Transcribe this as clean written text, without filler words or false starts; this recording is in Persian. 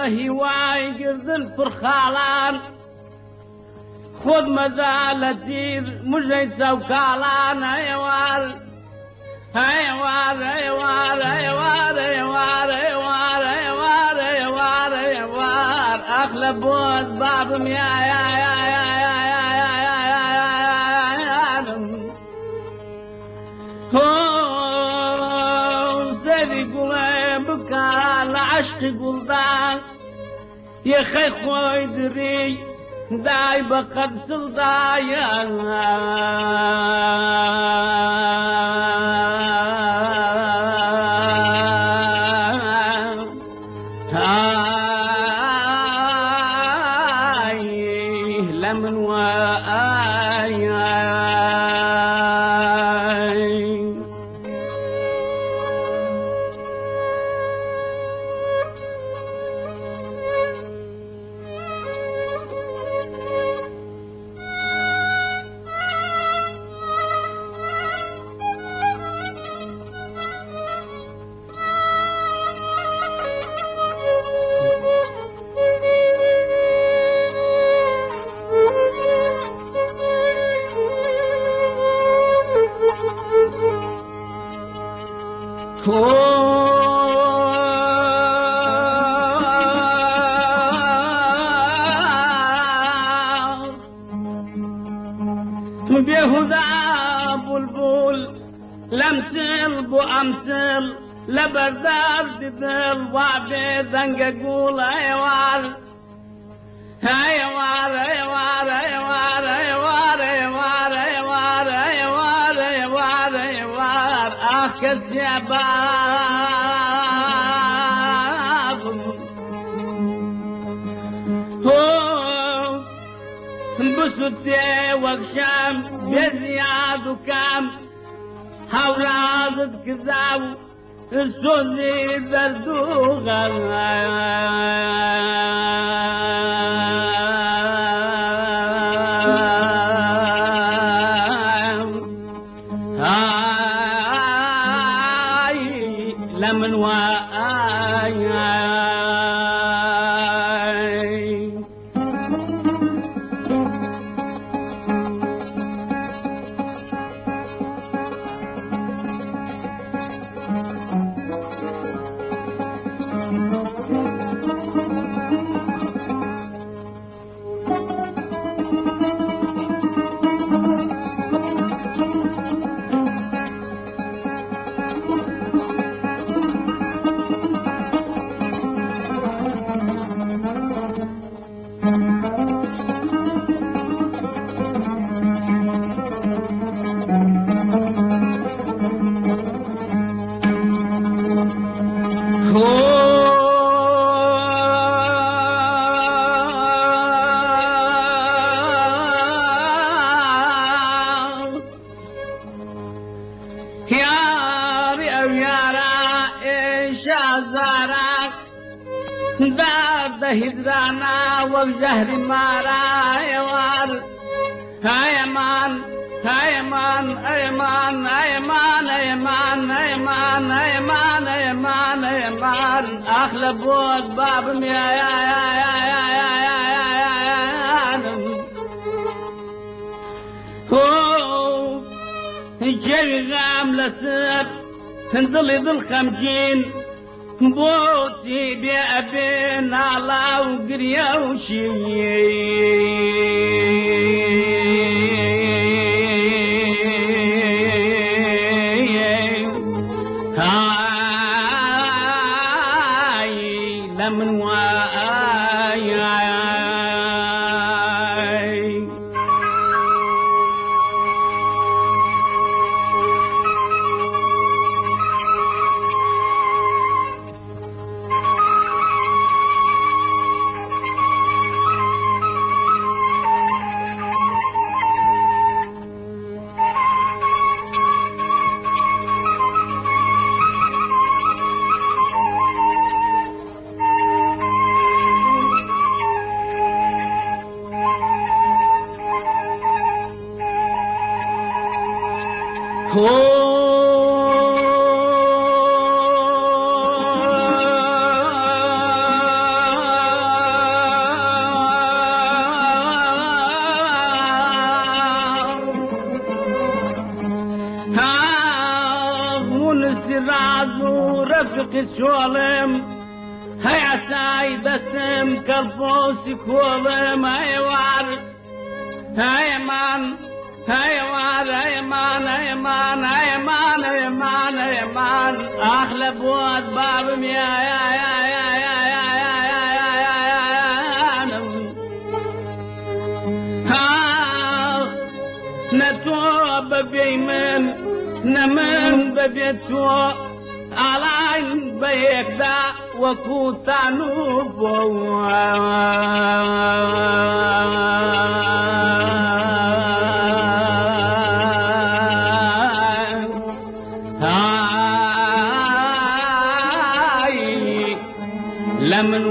هواي قرد الفرخالان خذ مزالتير مجيد سوكالان هيوار هيوار هيوار هيوار هيوار هيوار هيوار هيوار هيوار أغلب بود بابم يا سيدي قولي بكال عشق قلدان يا خي خوي دري داي بقد سلطايا لمن وآي بيهودا بلبل لمثل بأمثل لبردار دبل وعبد انقول هيوار هيوار هيوار هيوار هيوار هيوار هيوار هيوار هيوار هيوار اخس يا بسوتي وغشام بزياد وكام حورازت كذاب السوزي بردوغا لمن وآي داد هجرانا وجهر مارا يوار هايمان هايمان هايمان هايمان هايمان هايمان هايمان هايمان هايمان أخلى بود باب هو جاي غام لسر انظلي ذو الخمجين بوتي بأبين على وقريا وشي هاي لمن وآي كسولم هاي عساي دستم كالفوس كولم هاي وار هاي مان هاي وار هاي مان هاي مان هاي مان هاي مان هاي مان أحلى بود بابم يا نتو ببيمن نمن ببيتو على بيكدا وكوتانو بوا لمن